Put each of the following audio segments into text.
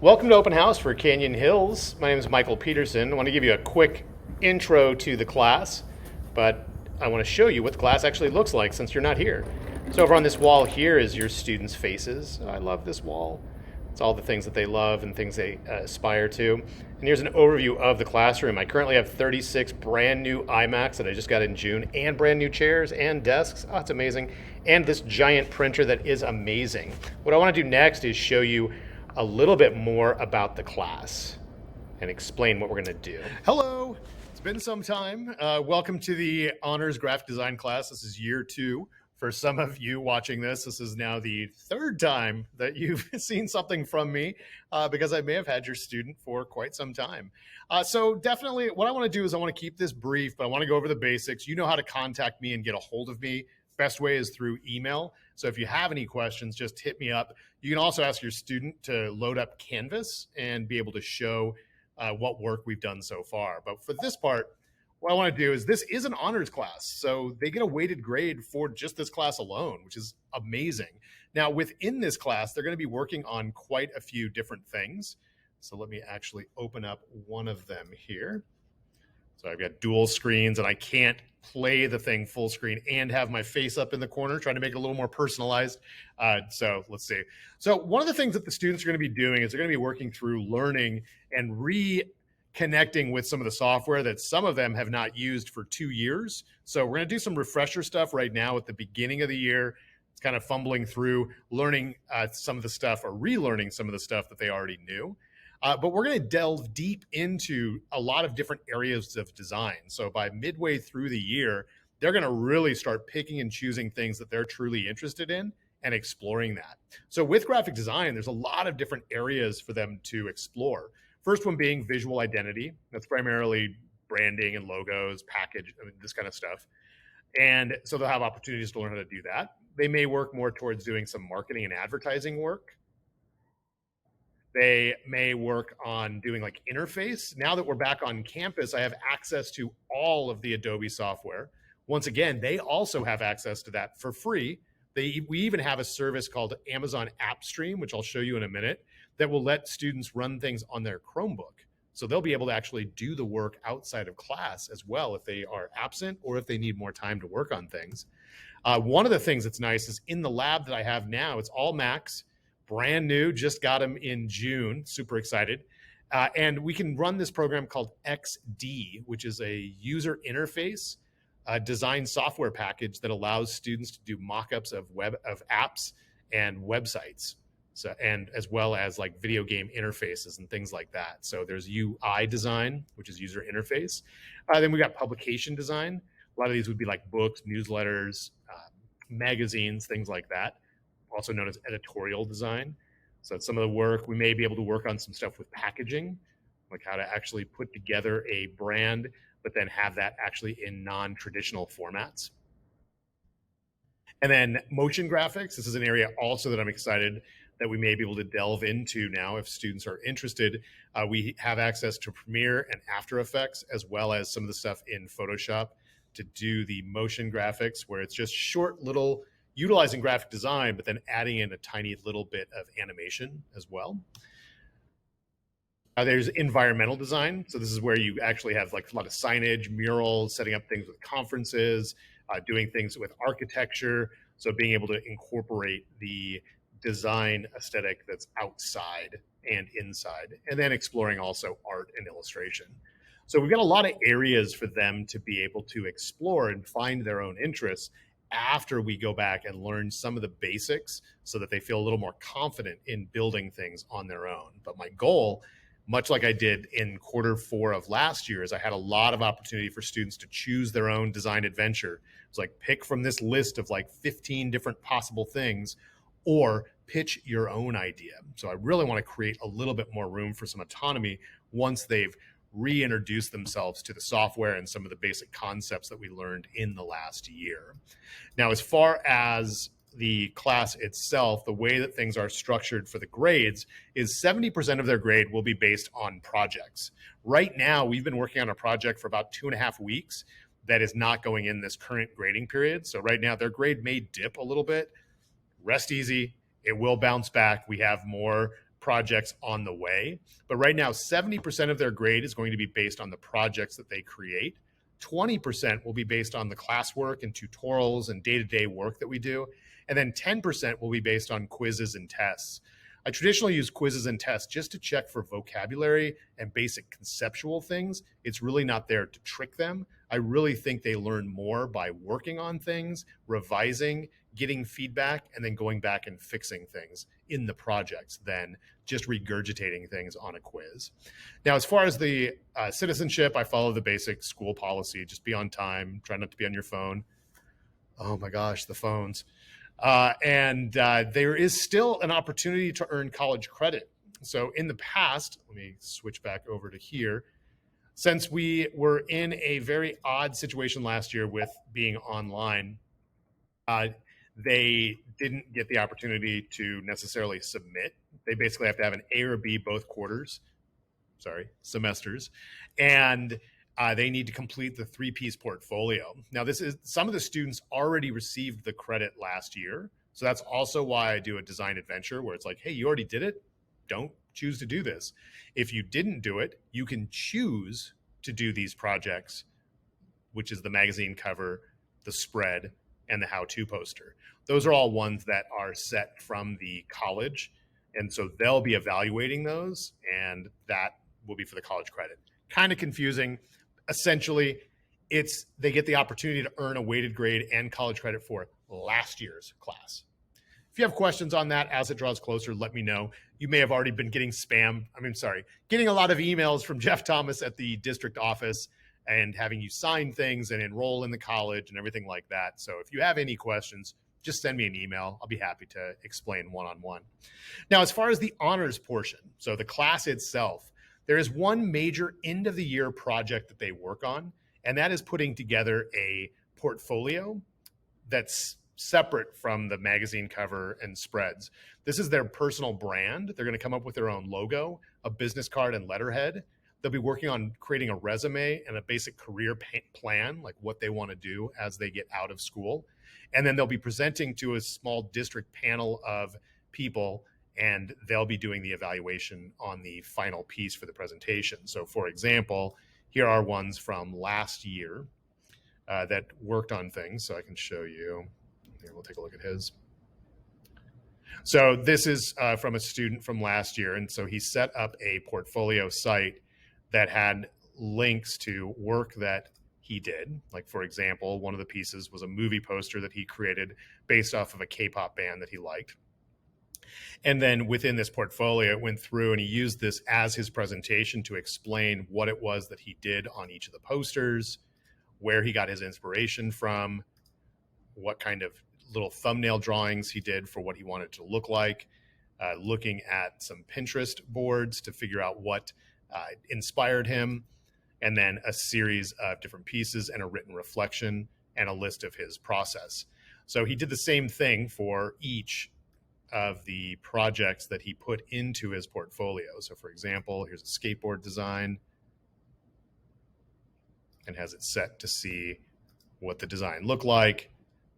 Welcome to Open House for Canyon Hills. My name is Michael Pedersen. I want to give you a quick intro to the class, but I want to show you what the class actually looks like since you're not here. So over on this wall here is your students' faces. I love this wall. It's all the things that they love and things they aspire to. And here's an overview of the classroom. I currently have 36 brand new iMacs that I just got in June, and brand new chairs and desks. Oh, it's amazing. And this giant printer that is amazing. What I want to do next is show you a little bit more about the class and explain what we're going to do. Hello, it's been some time. Welcome to the Honors Graphic Design class. This is year 2. For some of you watching this is now the 3rd time that you've seen something from me because I may have had your student for quite some time. So definitely what I want to do is I want to keep this brief, but I want to go over the basics. You know how to contact me and get a hold of me. Best way is through email. So if you have any questions, just hit me up. You can also ask your student to load up Canvas and be able to show what work we've done so far. But for this part, what I want to do is this is an honors class. So they get a weighted grade for just this class alone, which is amazing. Now within this class, they're going to be working on quite a few different things. So let me actually open up one of them here. So I've got dual screens and I can't play the thing full screen and have my face up in the corner, trying to make it a little more personalized. So let's see. So one of the things that the students are going to be doing is they're going to be working through learning and reconnecting with some of the software that some of them have not used for 2 years. So we're going to do some refresher stuff right now at the beginning of the year. It's kind of fumbling through learning some of the stuff or relearning some of the stuff that they already knew. But we're going to delve deep into a lot of different areas of design. So by midway through the year, they're going to really start picking and choosing things that they're truly interested in and exploring that. So with graphic design, there's a lot of different areas for them to explore. First one being visual identity. That's primarily branding and logos, package, this kind of stuff. And so they'll have opportunities to learn how to do that. They may work more towards doing some marketing and advertising work. They may work on doing like interface. Now that we're back on campus, I have access to all of the Adobe software. Once again, they also have access to that for free. We even have a service called Amazon App Stream, which I'll show you in a minute, that will let students run things on their Chromebook. So they'll be able to actually do the work outside of class as well if they are absent or if they need more time to work on things. One of the things that's nice is in the lab that I have now, it's all Macs. Brand new, just got them in June, super excited. And we can run this program called XD, which is a user interface design software package that allows students to do mock-ups of apps and websites. So, and as well as like video game interfaces and things like that. So there's UI design, which is user interface. Then we got publication design. A lot of these would be like books, newsletters, magazines, things like that. Also known as editorial design. So some of the work, we may be able to work on some stuff with packaging, like how to actually put together a brand, but then have that actually in non-traditional formats. And then motion graphics. This is an area also that I'm excited that we may be able to delve into now if students are interested. We have access to Premiere and After Effects, as well as some of the stuff in Photoshop to do the motion graphics, where it's just short little utilizing graphic design, but then adding in a tiny little bit of animation as well. There's environmental design. So this is where you actually have like a lot of signage, murals, setting up things with conferences, doing things with architecture. So being able to incorporate the design aesthetic that's outside and inside, and then exploring also art and illustration. So we've got a lot of areas for them to be able to explore and find their own interests after we go back and learn some of the basics so that they feel a little more confident in building things on their own. But my goal, much like I did in Q4 of last year, is I had a lot of opportunity for students to choose their own design adventure. It's like pick from this list of like 15 different possible things or pitch your own idea. So I really want to create a little bit more room for some autonomy once they've reintroduce themselves to the software and some of the basic concepts that we learned in the last year. Now, as far as the class itself, the way that things are structured for the grades is 70% of their grade will be based on projects. Right now, we've been working on a project for about 2.5 weeks that is not going in this current grading period. So right now, their grade may dip a little bit. Rest easy. It will bounce back. We have more projects on the way. But right now, 70% of their grade is going to be based on the projects that they create. 20% will be based on the classwork and tutorials and day-to-day work that we do. And then 10% will be based on quizzes and tests. I traditionally use quizzes and tests just to check for vocabulary and basic conceptual things. It's really not there to trick them. I really think they learn more by working on things, revising, getting feedback, and then going back and fixing things in the projects than just regurgitating things on a quiz. Now, as far as the citizenship, I follow the basic school policy. Just be on time, try not to be on your phone. Oh my gosh, the phones. There is still an opportunity to earn college credit. So in the past, let me switch back over to here. Since we were in a very odd situation last year with being online, they didn't get the opportunity to necessarily submit. They basically have to have an A or B both semesters. And they need to complete the 3-piece portfolio. Now, some of the students already received the credit last year. So that's also why I do a design adventure where it's like, hey, you already did it. Don't choose to do this. If you didn't do it, you can choose to do these projects, which is the magazine cover, the spread, and the how-to poster. Those are all ones that are set from the college. And so they'll be evaluating those, and that will be for the college credit. Kind of confusing. Essentially, they get the opportunity to earn a weighted grade and college credit for last year's class. If you have questions on that as it draws closer, let me know. You may have already been getting getting a lot of emails from Jeff Thomas at the district office and having you sign things and enroll in the college and everything like that. So if you have any questions, just send me an email. I'll be happy to explain one-on-one. Now, as far as the honors portion, so the class itself, there is one major end of the year project that they work on, and that is putting together a portfolio that's separate from the magazine cover and spreads. This is their personal brand. They're going to come up with their own logo, a business card, and letterhead. They'll be working on creating a resume and a basic career plan, like what they want to do as they get out of school. And then they'll be presenting to a small district panel of people, and they'll be doing the evaluation on the final piece for the presentation. So for example, here are ones from last year that worked on things. So I can show you. Here, we'll take a look at his. So this is from a student from last year. And so he set up a portfolio site that had links to work that he did. Like, for example, one of the pieces was a movie poster that he created based off of a K-pop band that he liked. And then within this portfolio, it went through and he used this as his presentation to explain what it was that he did on each of the posters, where he got his inspiration from, what kind of little thumbnail drawings he did for what he wanted to look like, looking at some Pinterest boards to figure out what inspired him, and then a series of different pieces and a written reflection and a list of his process. So he did the same thing for each of the projects that he put into his portfolio. So for example, here's a skateboard design and has it set to see what the design looked like,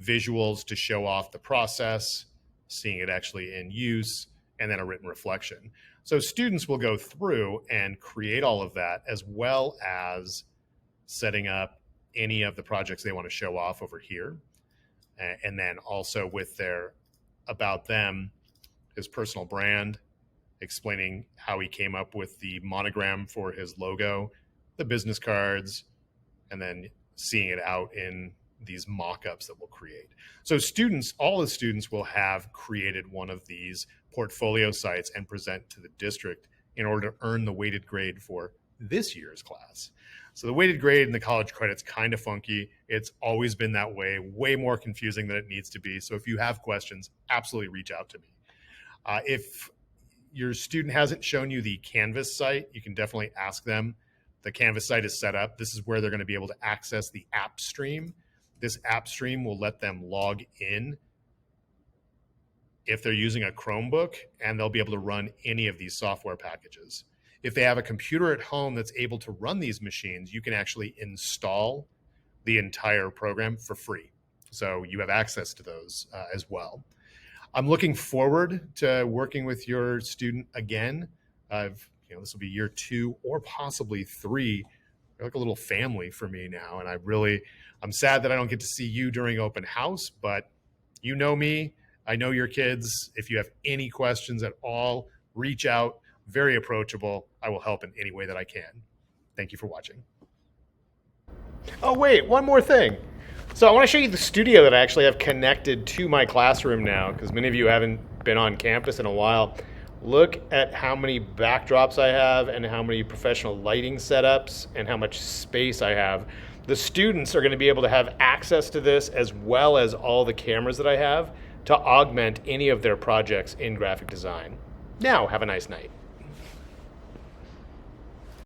visuals to show off the process, seeing it actually in use, and then a written reflection. So students will go through and create all of that, as well as setting up any of the projects they want to show off over here. And then also with their about them, his personal brand, explaining how he came up with the monogram for his logo, the business cards, and then seeing it out in these mock-ups that we'll create. So students, all the students will have created one of these portfolio sites and present to the district in order to earn the weighted grade for this year's class. So the weighted grade and the college credit's kind of funky. It's always been that way more confusing than it needs to be. So if you have questions, absolutely reach out to me. If your student hasn't shown you the Canvas site, you can definitely ask them. The Canvas site is set up. This is where they're going to be able to access the app stream. This app stream will let them log in if they're using a Chromebook, and they'll be able to run any of these software packages. If they have a computer at home that's able to run these machines, you can actually install the entire program for free. So you have access to those as well. I'm looking forward to working with your student again. This will be year 2 or possibly 3. You're like a little family for me now, and I'm sad that I don't get to see you during open house, but you know me, I know your kids. If you have any questions at all, reach out. Very approachable. I will help in any way that I can. Thank you for watching. Oh wait, one more thing. So I want to show you the studio that I actually have connected to my classroom now, because many of you haven't been on campus in a while. Look at how many backdrops I have and how many professional lighting setups and how much space I have. The students are going to be able to have access to this as well as all the cameras that I have to augment any of their projects in graphic design. Now, have a nice night.